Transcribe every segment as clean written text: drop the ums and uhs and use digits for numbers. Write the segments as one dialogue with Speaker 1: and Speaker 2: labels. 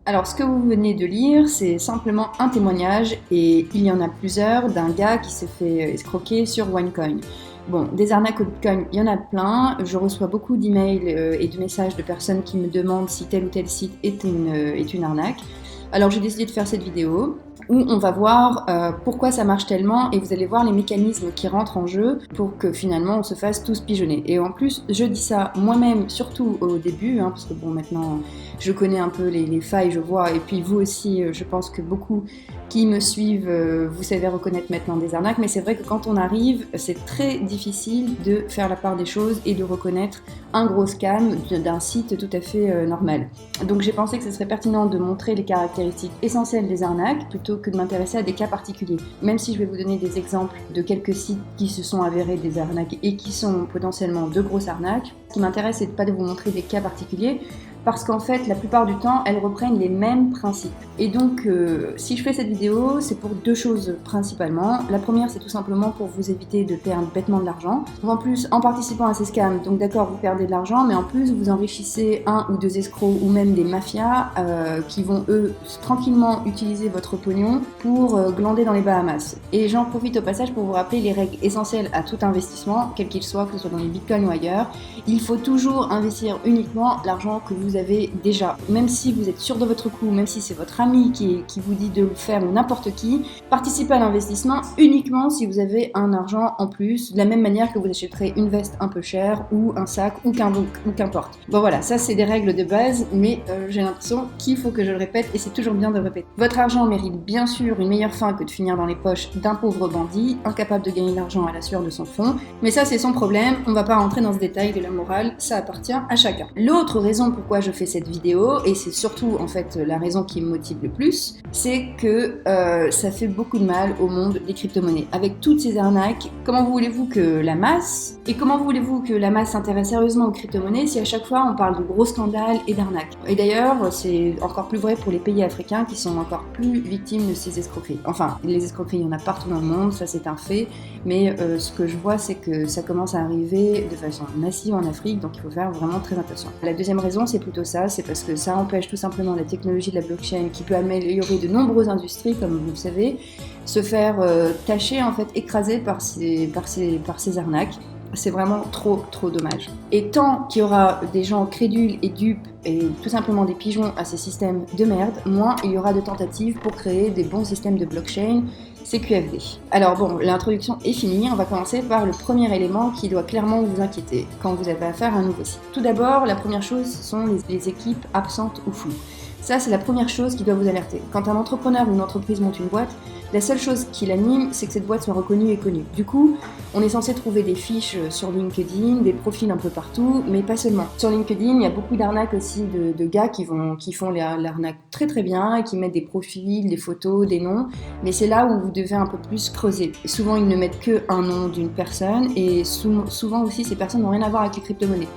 Speaker 1: Alors, ce que vous venez de lire, c'est simplement un témoignage, et il y en a plusieurs, d'un gars qui s'est fait escroquer sur OneCoin. Bon, des arnaques au Bitcoin, il y en a plein. Je reçois beaucoup d'emails et de messages de personnes qui me demandent si tel ou tel site est une arnaque. Alors j'ai décidé de faire cette vidéo où on va voir pourquoi ça marche tellement, et vous allez voir les mécanismes qui rentrent en jeu pour que finalement on se fasse tous pigeonner. Et en plus, je dis ça moi-même, surtout au début, parce que bon, maintenant je connais un peu les failles, je vois, et puis vous aussi, je pense que beaucoup qui me suivent, vous savez reconnaître maintenant des arnaques, mais c'est vrai que quand on arrive, c'est très difficile de faire la part des choses et de reconnaître un gros scam d'un site tout à fait normal. Donc j'ai pensé que ce serait pertinent de montrer les caractéristiques essentielles des arnaques plutôt que de m'intéresser à des cas particuliers. Même si je vais vous donner des exemples de quelques sites qui se sont avérés des arnaques et qui sont potentiellement de grosses arnaques, ce qui m'intéresse, c'est de pas de vous montrer des cas particuliers, parce qu'en fait, la plupart du temps, elles reprennent les mêmes principes. Et donc, si je fais cette vidéo, c'est pour deux choses principalement. La première, c'est tout simplement pour vous éviter de perdre bêtement de l'argent. En plus, en participant à ces scams, donc d'accord, vous perdez de l'argent, mais en plus, vous enrichissez un ou deux escrocs ou même des mafias qui vont, eux, tranquillement utiliser votre pognon pour glander dans les Bahamas. Et j'en profite au passage pour vous rappeler les règles essentielles à tout investissement, quel qu'il soit, que ce soit dans les bitcoins ou ailleurs. Il faut toujours investir uniquement l'argent que vous avez déjà. Même si vous êtes sûr de votre coup, même si c'est votre ami qui vous dit de le faire ou n'importe qui, participez à l'investissement uniquement si vous avez un argent en plus, de la même manière que vous achèterez une veste un peu chère ou un sac ou qu'importe. Bon voilà, ça c'est des règles de base, mais j'ai l'impression qu'il faut que je le répète, et c'est toujours bien de le répéter. Votre argent mérite bien sûr une meilleure fin que de finir dans les poches d'un pauvre bandit, incapable de gagner de l'argent à la sueur de son front, mais ça c'est son problème, on va pas rentrer dans ce détail de la morale, ça appartient à chacun. L'autre raison pourquoi je fais cette vidéo, et c'est surtout en fait la raison qui me motive le plus, c'est que ça fait beaucoup de mal au monde des crypto-monnaies. Avec toutes ces arnaques, comment voulez-vous que la masse s'intéresse sérieusement aux crypto-monnaies si à chaque fois on parle de gros scandales et d'arnaques? Et d'ailleurs, c'est encore plus vrai pour les pays africains qui sont encore plus victimes de ces escroqueries. Enfin, les escroqueries, il y en a partout dans le monde, ça c'est un fait, mais ce que je vois, c'est que ça commence à arriver de façon massive en Afrique, donc il faut faire vraiment très attention. La deuxième raison, c'est plutôt ça, c'est parce que ça empêche tout simplement la technologie de la blockchain, qui peut améliorer de nombreuses industries, comme vous le savez, se faire tâcher, en fait, écraser par ces arnaques. C'est vraiment trop dommage. Et tant qu'il y aura des gens crédules et dupes et tout simplement des pigeons à ces systèmes de merde, moins il y aura de tentatives pour créer des bons systèmes de blockchain, CQFD. Alors bon, l'introduction est finie, on va commencer par le premier élément qui doit clairement vous inquiéter quand vous avez affaire à un nouveau site. Tout d'abord, la première chose, ce sont les équipes absentes ou floues. Ça, c'est la première chose qui doit vous alerter. Quand un entrepreneur ou une entreprise monte une boîte, la seule chose qui l'anime, c'est que cette boîte soit reconnue et connue. Du coup, on est censé trouver des fiches sur LinkedIn, des profils un peu partout, mais pas seulement. Sur LinkedIn, il y a beaucoup d'arnaques aussi de gars qui font l'arnaque très bien et qui mettent des profils, des photos, des noms, mais c'est là où vous devez un peu plus creuser. Et souvent, ils ne mettent que un nom d'une personne, et souvent aussi, ces personnes n'ont rien à voir avec les crypto-monnaies.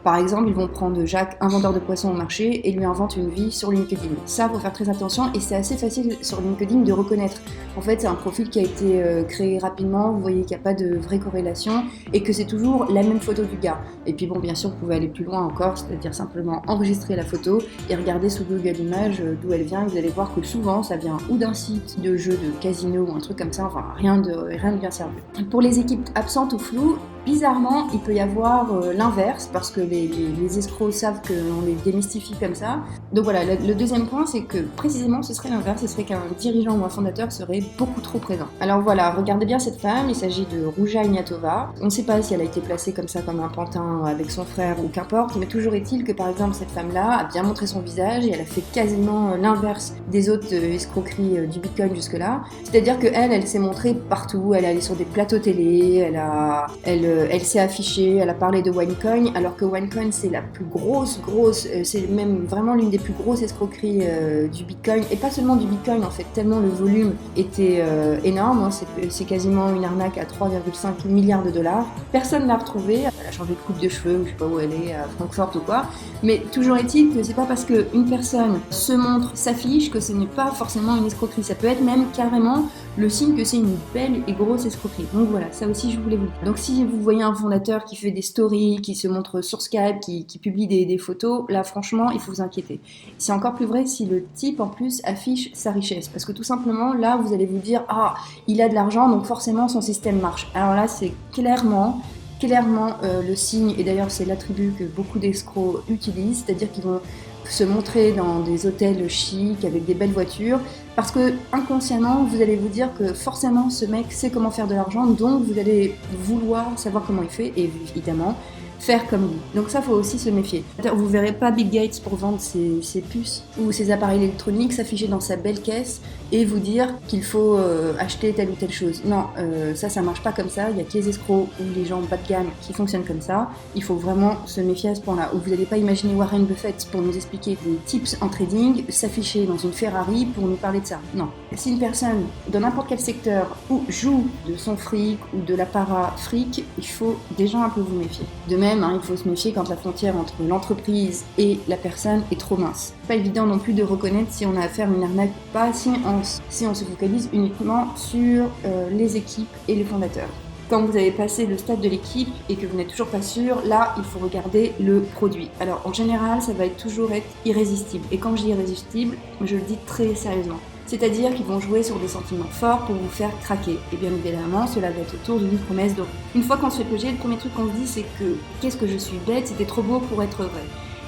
Speaker 1: Par exemple, ils vont prendre Jacques, un vendeur de poissons au marché, et lui inventent une vie sur LinkedIn. Ça, faut faire très attention, et c'est assez facile sur LinkedIn de reconnaître. En fait, c'est un profil qui a été créé rapidement, vous voyez qu'il n'y a pas de vraie corrélation, et que c'est toujours la même photo du gars. Et puis bon, bien sûr, vous pouvez aller plus loin encore, c'est-à-dire simplement enregistrer la photo et regarder sous Google Images d'où elle vient. Vous allez voir que souvent, ça vient ou d'un site de jeu de casino ou un truc comme ça, enfin rien de bien sérieux. Pour les équipes absentes ou floues, bizarrement, il peut y avoir l'inverse, parce que les escrocs savent qu'on les démystifie comme ça. Donc voilà, le deuxième point, c'est que précisément ce serait l'inverse, ce serait qu'un dirigeant ou un fondateur serait beaucoup trop présent. Alors voilà, regardez bien cette femme, il s'agit de Ruja Ignatova. On ne sait pas si elle a été placée comme ça, comme un pantin avec son frère ou qu'importe, mais toujours est-il que par exemple cette femme-là a bien montré son visage et elle a fait quasiment l'inverse des autres escroqueries du Bitcoin jusque-là. C'est-à-dire qu'elle s'est montrée partout, elle est allée sur des plateaux télé, elle elle s'est affichée, elle a parlé de OneCoin, alors que OneCoin c'est la plus grosse, c'est même vraiment l'une des plus grosses escroqueries du Bitcoin, et pas seulement du Bitcoin en fait, tellement le volume était énorme, hein, c'est quasiment une arnaque à 3,5 milliards de dollars. Personne ne l'a retrouvée, elle a changé de coupe de cheveux, je sais pas où elle est, à Francfort ou quoi, mais toujours est-il que c'est pas parce qu'une personne se montre, s'affiche, que ce n'est pas forcément une escroquerie, ça peut être même carrément le signe que c'est une belle et grosse escroquerie. Donc voilà, ça aussi je voulais vous dire. Donc si vous voyez un fondateur qui fait des stories, qui se montre sur Skype, qui publie des photos, là franchement il faut vous inquiéter. C'est encore plus vrai si le type en plus affiche sa richesse, parce que tout simplement là vous allez vous dire ah il a de l'argent donc forcément son système marche. Alors là c'est clairement le signe, et d'ailleurs c'est l'attribut que beaucoup d'escrocs utilisent, c'est-à-dire qu'ils vont se montrer dans des hôtels chics avec des belles voitures, parce que inconsciemment vous allez vous dire que forcément ce mec sait comment faire de l'argent, donc vous allez vouloir savoir comment il fait, et évidemment faire comme vous. Donc ça, faut aussi se méfier. Vous verrez pas Bill Gates pour vendre ses puces ou ses appareils électroniques s'afficher dans sa belle caisse et vous dire qu'il faut acheter telle ou telle chose. Non, ça marche pas comme ça. Il y a que les escrocs ou les gens bas de gamme qui fonctionnent comme ça. Il faut vraiment se méfier à ce point-là. Ou vous n'allez pas imaginer Warren Buffett pour nous expliquer des tips en trading s'afficher dans une Ferrari pour nous parler de ça. Non. Si une personne, dans n'importe quel secteur, joue de son fric ou de l'apparat fric, il faut déjà un peu vous méfier. De même, il faut se méfier quand la frontière entre l'entreprise et la personne est trop mince. Pas évident non plus de reconnaître si on a affaire à une arnaque ou pas, si on se focalise uniquement sur les équipes et les fondateurs. Quand vous avez passé le stade de l'équipe et que vous n'êtes toujours pas sûr, là, il faut regarder le produit. Alors, en général, ça va toujours être irrésistible. Et quand je dis irrésistible, je le dis très sérieusement. C'est-à-dire qu'ils vont jouer sur des sentiments forts pour vous faire craquer. Et bien évidemment, cela va être autour d'une promesse d'or. Une fois qu'on se fait piéger, le premier truc qu'on se dit, c'est que « qu'est-ce que je suis bête, c'était trop beau pour être vrai ».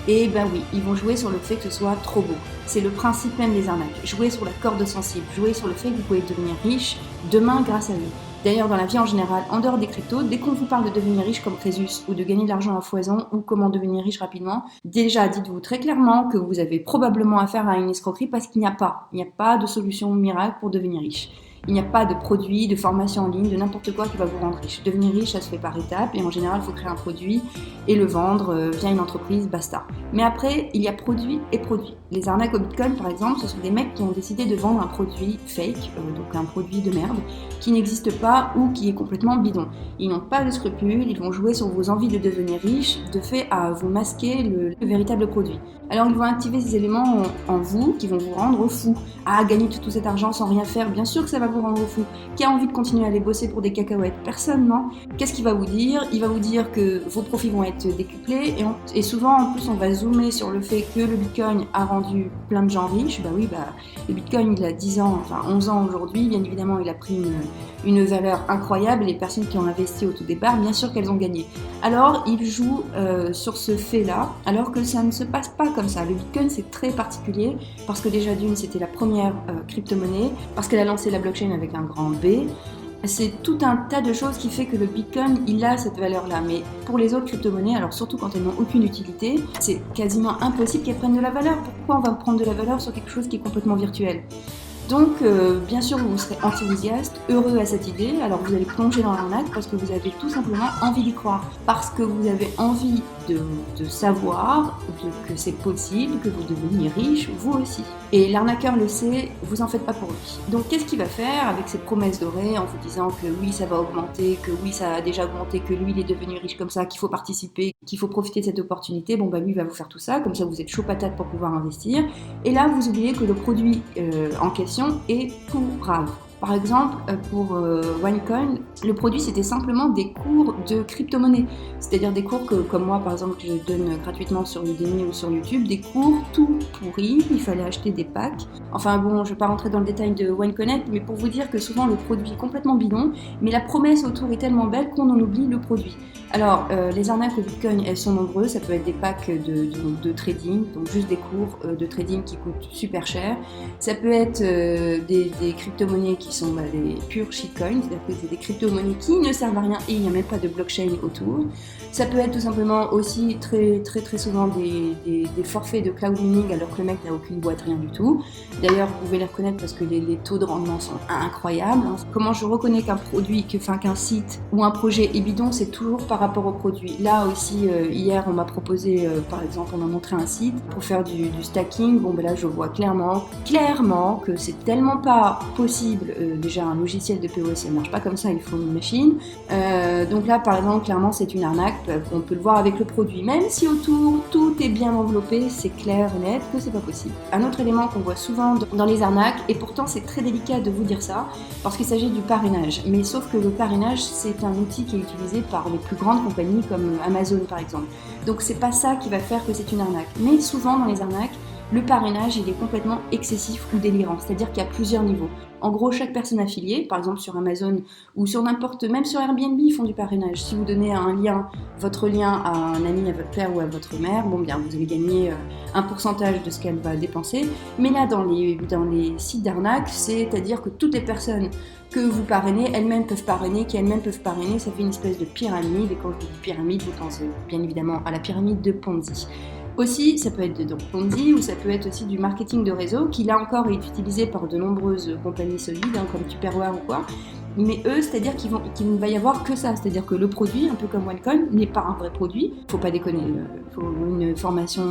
Speaker 1: Et ben oui, ils vont jouer sur le fait que ce soit trop beau. C'est le principe même des arnaques. Jouer sur la corde sensible, jouer sur le fait que vous pouvez devenir riche demain grâce à lui. D'ailleurs, dans la vie en général, en dehors des cryptos, dès qu'on vous parle de devenir riche comme Crésus ou de gagner de l'argent à foison ou comment devenir riche rapidement, déjà dites-vous très clairement que vous avez probablement affaire à une escroquerie parce qu'il n'y a pas de solution miracle pour devenir riche. Il n'y a pas de produit, de formation en ligne, de n'importe quoi qui va vous rendre riche. Devenir riche, ça se fait par étapes et en général, il faut créer un produit et le vendre via une entreprise, basta. Mais après, il y a produit et produit. Les arnaques au Bitcoin, par exemple, ce sont des mecs qui ont décidé de vendre un produit fake, donc un produit de merde, qui n'existe pas ou qui est complètement bidon. Ils n'ont pas de scrupules, ils vont jouer sur vos envies de devenir riche, de fait à vous masquer le véritable produit. Alors ils vont activer ces éléments en vous qui vont vous rendre fou. Ah, gagner tout cet argent sans rien faire, bien sûr que ça va vous rendre fou. Qui a envie de continuer à aller bosser pour des cacahuètes? Personne, non? Qu'est-ce qu'il va vous dire? Il va vous dire que vos profits vont être décuplés et souvent en plus on va zoomer sur le fait que le Bitcoin a rendu plein de gens riches. Le Bitcoin il a 10 ans, enfin 11 ans aujourd'hui, bien évidemment il a pris une valeur incroyable et les personnes qui ont investi au tout départ, bien sûr qu'elles ont gagné. Alors ils jouent sur ce fait-là, alors que ça ne se passe pas comme ça. Le Bitcoin c'est très particulier parce que déjà d'une c'était la première crypto-monnaie, parce qu'elle a lancé la blockchain avec un grand B. C'est tout un tas de choses qui fait que le Bitcoin, il a cette valeur-là. Mais pour les autres crypto-monnaies, alors surtout quand elles n'ont aucune utilité, c'est quasiment impossible qu'elles prennent de la valeur. Pourquoi on va prendre de la valeur sur quelque chose qui est complètement virtuel? Donc, bien sûr, vous serez enthousiaste, heureux à cette idée, alors vous allez plonger dans l'arnaque parce que vous avez tout simplement envie d'y croire. Parce que vous avez envie de savoir que c'est possible, que vous deveniez riche, vous aussi. Et l'arnaqueur le sait, vous en faites pas pour lui. Donc, qu'est-ce qu'il va faire avec cette promesse dorée en vous disant que oui, ça va augmenter, que oui, ça a déjà augmenté, que lui, il est devenu riche comme ça, qu'il faut participer, qu'il faut profiter de cette opportunité? Lui, il va vous faire tout ça, comme ça vous êtes chaud patate pour pouvoir investir. Et là, vous oubliez que le produit en question est tout rave. Par exemple, pour OneCoin, le produit c'était simplement des cours de crypto-monnaie. C'est-à-dire des cours que, comme moi par exemple, que je donne gratuitement sur Udemy ou sur YouTube, des cours tout pourris, il fallait acheter des packs. Enfin bon, je ne vais pas rentrer dans le détail de OneConnect, mais pour vous dire que souvent le produit est complètement bidon, mais la promesse autour est tellement belle qu'on en oublie le produit. Alors, les arnaques au Bitcoin, elles sont nombreuses, ça peut être des packs de trading, donc juste des cours de trading qui coûtent super cher. Ça peut être des crypto-monnaies qui sont des purs shitcoins, c'est-à-dire que c'est des cryptos crypto-monnaies qui ne servent à rien et il n'y a même pas de blockchain autour. Ça peut être tout simplement aussi très souvent des forfaits de cloud mining alors que le mec n'a aucune boîte, rien du tout. D'ailleurs, vous pouvez les reconnaître parce que les taux de rendement sont incroyables. Comment je reconnais qu'un site ou un projet est bidon, c'est toujours par rapport au produit. Là aussi, hier, on m'a proposé, par exemple, on m'a montré un site pour faire du stacking. Bon, ben là, je vois clairement que c'est tellement pas possible. Déjà, un logiciel de POS, ça ne marche pas comme ça, il faut une machine. Donc là, par exemple, clairement, c'est une arnaque. On peut le voir avec le produit. Même si autour, tout est bien enveloppé, c'est clair et net que c'est pas possible. Un autre élément qu'on voit souvent dans les arnaques, et pourtant c'est très délicat de vous dire ça, parce qu'il s'agit du parrainage. Mais sauf que le parrainage, c'est un outil qui est utilisé par les plus grandes compagnies comme Amazon par exemple. Donc c'est pas ça qui va faire que c'est une arnaque. Mais souvent dans les arnaques, le parrainage, il est complètement excessif ou délirant, c'est-à-dire qu'il y a plusieurs niveaux. En gros, chaque personne affiliée, par exemple sur Amazon ou sur même sur Airbnb, ils font du parrainage. Si vous donnez votre lien à un ami, à votre père ou à votre mère, bon bien, vous allez gagner un pourcentage de ce qu'elle va dépenser. Mais là, dans les sites d'arnaque, c'est-à-dire que toutes les personnes que vous parrainez, elles-mêmes peuvent parrainer, ça fait une espèce de pyramide. Et quand je dis pyramide, vous pensez bien évidemment à la pyramide de Ponzi. Aussi, ça peut être de Ponzi ou ça peut être aussi du marketing de réseau qui là encore est utilisé par de nombreuses compagnies solides comme Tupperware ou quoi. Mais eux, c'est-à-dire qu'il ne va y avoir que ça, c'est-à-dire que le produit, un peu comme OneCoin, n'est pas un vrai produit. Faut pas déconner, faut une formation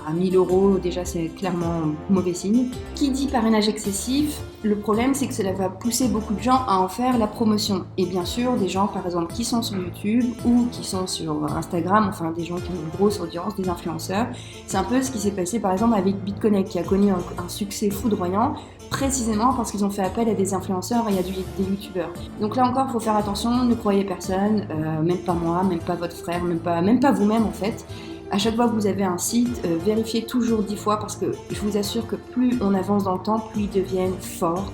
Speaker 1: à 1000 €, déjà c'est clairement mauvais signe. Qui dit parrainage excessif, le problème c'est que cela va pousser beaucoup de gens à en faire la promotion. Et bien sûr, des gens par exemple qui sont sur YouTube ou qui sont sur Instagram, enfin des gens qui ont une grosse audience, des influenceurs. C'est un peu ce qui s'est passé par exemple avec BitConnect qui a connu un succès foudroyant précisément parce qu'ils ont fait appel à des influenceurs et à des youtubeurs. Donc là encore, il faut faire attention, ne croyez personne, même pas moi, même pas votre frère, même pas vous-même en fait. À chaque fois que vous avez un site, vérifiez toujours 10 fois parce que je vous assure que plus on avance dans le temps, plus ils deviennent forts.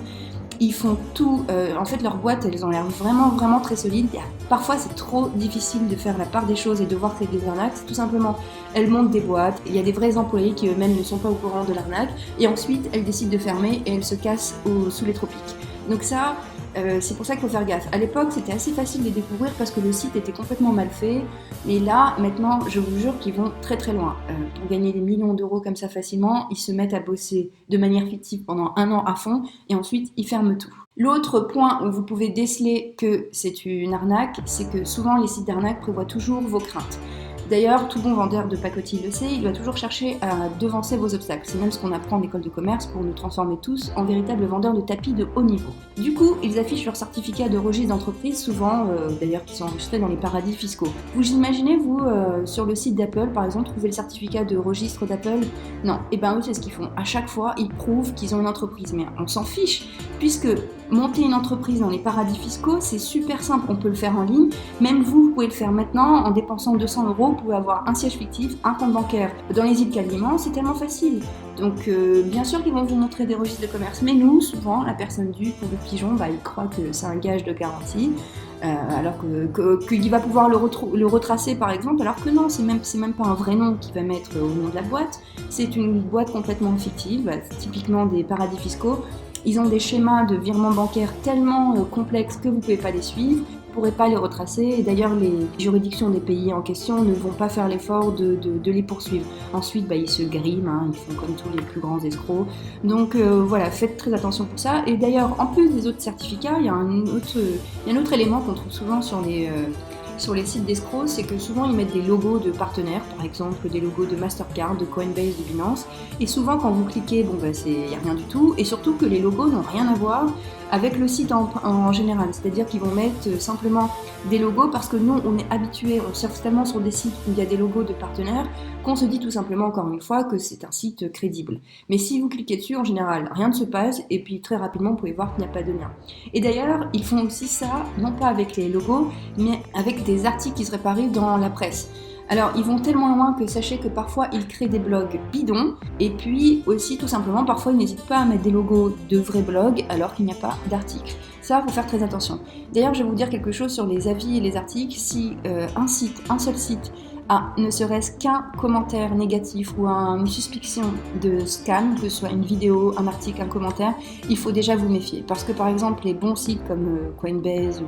Speaker 1: Ils font tout, en fait leurs boîtes elles ont l'air vraiment très solides. Parfois c'est trop difficile de faire la part des choses et de voir que c'est des arnaques, c'est tout simplement elles montent des boîtes, il y a des vrais employés qui eux-mêmes ne sont pas au courant de l'arnaque et ensuite elles décident de fermer et elles se cassent sous les tropiques. Donc ça, c'est pour ça qu'il faut faire gaffe. À l'époque, c'était assez facile de les découvrir parce que le site était complètement mal fait. Mais là, maintenant, je vous jure qu'ils vont très loin. Pour gagner des millions d'euros comme ça facilement, ils se mettent à bosser de manière fictive pendant 1 an à fond et ensuite ils ferment tout. L'autre point où vous pouvez déceler que c'est une arnaque, c'est que souvent les sites d'arnaque prévoient toujours vos craintes. D'ailleurs, tout bon vendeur de pacotille le sait, il doit toujours chercher à devancer vos obstacles. C'est même ce qu'on apprend en école de commerce pour nous transformer tous en véritables vendeurs de tapis de haut niveau. Du coup, ils affichent leur certificat de registre d'entreprise, souvent d'ailleurs qui sont enregistrés dans les paradis fiscaux. Vous imaginez, vous, sur le site d'Apple, par exemple, trouver le certificat de registre d'Apple? Non, et ben eux, c'est ce qu'ils font. À chaque fois, ils prouvent qu'ils ont une entreprise. Mais on s'en fiche, puisque monter une entreprise dans les paradis fiscaux, c'est super simple. On peut le faire en ligne. Même vous pouvez le faire maintenant en dépensant 200 €. Vous pouvez avoir un siège fictif, un compte bancaire dans les îles Caïmans, c'est tellement facile. Donc bien sûr qu'ils vont vous montrer des registres de commerce, mais nous, souvent, la personne due pour le pigeon, il croit que c'est un gage de garantie, alors qu'il va pouvoir le retracer par exemple, alors que non, c'est même pas un vrai nom qu'il va mettre au nom de la boîte, c'est une boîte complètement fictive, typiquement des paradis fiscaux. Ils ont des schémas de virement bancaire tellement complexes que vous ne pouvez pas les suivre, vous ne pourrez pas les retracer, et d'ailleurs les juridictions des pays en question ne vont pas faire l'effort de les poursuivre. Ensuite, ils se griment, ils font comme tous les plus grands escrocs. Donc voilà, faites très attention pour ça. Et d'ailleurs, en plus des autres certificats, il y a un autre élément qu'on trouve souvent sur les sites d'escrocs, c'est que souvent ils mettent des logos de partenaires, par exemple des logos de Mastercard, de Coinbase, de Binance, et souvent quand vous cliquez, il n'y a rien du tout, et surtout que les logos n'ont rien à voir avec le site en général, c'est-à-dire qu'ils vont mettre simplement des logos parce que nous on est habitués, on surfe tellement sur des sites où il y a des logos de partenaires qu'on se dit tout simplement encore une fois que c'est un site crédible. Mais si vous cliquez dessus, en général, rien ne se passe et puis très rapidement vous pouvez voir qu'il n'y a pas de lien. Et d'ailleurs, ils font aussi ça, non pas avec les logos, mais avec des articles qui seraient parus dans la presse. Alors, ils vont tellement loin que sachez que parfois, ils créent des blogs bidons. Et puis aussi, tout simplement, parfois, ils n'hésitent pas à mettre des logos de vrais blogs alors qu'il n'y a pas d'articles. Ça, il faut faire très attention. D'ailleurs, je vais vous dire quelque chose sur les avis et les articles. Si un seul site a ne serait-ce qu'un commentaire négatif ou une suspicion de scam, que ce soit une vidéo, un article, un commentaire, il faut déjà vous méfier. Parce que par exemple, les bons sites comme Coinbase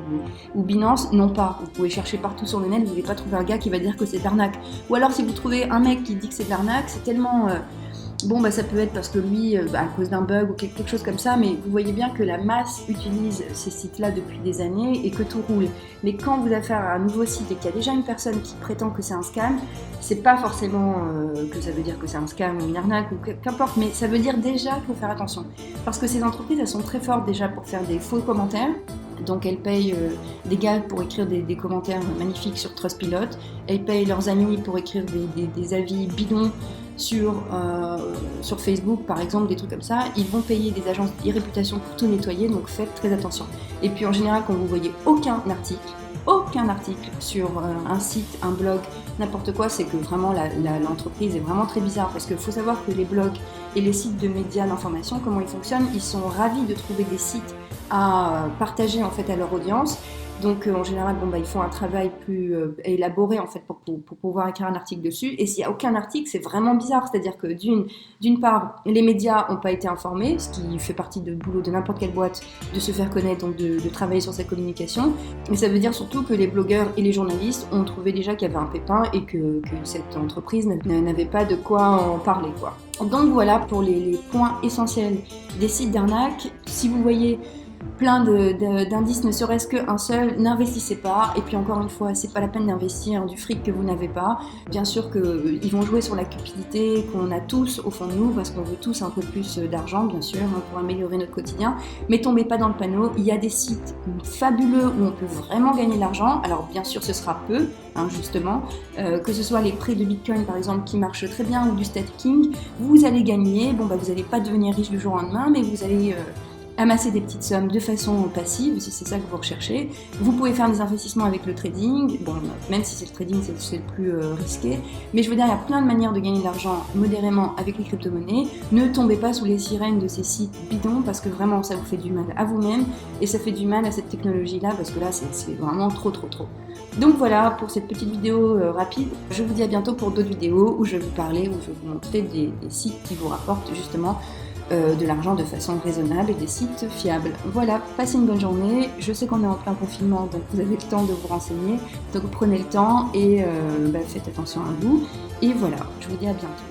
Speaker 1: ou Binance n'ont pas. Vous pouvez chercher partout sur le net, vous n'allez pas trouver un gars qui va dire que c'est de l'arnaque. Ou alors si vous trouvez un mec qui dit que c'est de l'arnaque, c'est tellement... ça peut être parce que lui, à cause d'un bug ou quelque chose comme ça, mais vous voyez bien que la masse utilise ces sites-là depuis des années et que tout roule. Mais quand vous avez affaire à un nouveau site et qu'il y a déjà une personne qui prétend que c'est un scam, c'est pas forcément que ça veut dire que c'est un scam ou une arnaque ou qu'importe, mais ça veut dire déjà qu'il faut faire attention. Parce que ces entreprises, elles sont très fortes déjà pour faire des faux commentaires. Donc elles payent des gars pour écrire des commentaires magnifiques sur Trustpilot. Elles payent leurs amis pour écrire des avis bidons sur Facebook, par exemple, des trucs comme ça. Ils vont payer des agences d'e-réputation pour tout nettoyer, donc faites très attention. Et puis en général, quand vous voyez aucun article sur un site, un blog, n'importe quoi, c'est que vraiment l'entreprise est vraiment très bizarre, parce qu'il faut savoir que les blogs et les sites de médias d'information, comment ils fonctionnent, ils sont ravis de trouver des sites à partager en fait à leur audience. Donc en général, ils font un travail plus élaboré en fait pour pouvoir écrire un article dessus. Et s'il n'y a aucun article, c'est vraiment bizarre. C'est-à-dire que d'une part, les médias n'ont pas été informés, ce qui fait partie du boulot de n'importe quelle boîte de se faire connaître, donc de travailler sur sa communication. Mais ça veut dire surtout que les blogueurs et les journalistes ont trouvé déjà qu'il y avait un pépin et que cette entreprise n'avait pas de quoi en parler, quoi. Donc voilà pour les points essentiels des sites d'arnaque. Si vous voyez plein d'indices, ne serait-ce qu'un seul, n'investissez pas. Et puis encore une fois, c'est pas la peine d'investir du fric que vous n'avez pas. Bien sûr qu'ils vont jouer sur la cupidité qu'on a tous au fond de nous, parce qu'on veut tous un peu plus d'argent, bien sûr, pour améliorer notre quotidien. Mais tombez pas dans le panneau. Il y a des sites fabuleux où on peut vraiment gagner de l'argent. Alors bien sûr, ce sera peu, justement. Que ce soit les prêts de Bitcoin, par exemple, qui marchent très bien, ou du staking, vous allez gagner. Vous n'allez pas devenir riche du jour au lendemain, mais vous allez amasser des petites sommes de façon passive, si c'est ça que vous recherchez. Vous pouvez faire des investissements avec le trading, même si c'est le trading, c'est le plus risqué, mais je veux dire, il y a plein de manières de gagner de l'argent modérément avec les crypto-monnaies. Ne tombez pas sous les sirènes de ces sites bidons, parce que vraiment, ça vous fait du mal à vous-même, et ça fait du mal à cette technologie-là, parce que là, c'est vraiment trop. Donc voilà pour cette petite vidéo rapide. Je vous dis à bientôt pour d'autres vidéos où je vais vous parler, où je vais vous montrer des sites qui vous rapportent justement de l'argent de façon raisonnable et des sites fiables. Voilà, passez une bonne journée. Je sais qu'on est en plein confinement, donc vous avez le temps de vous renseigner. Donc prenez le temps et faites attention à vous. Et voilà, je vous dis à bientôt.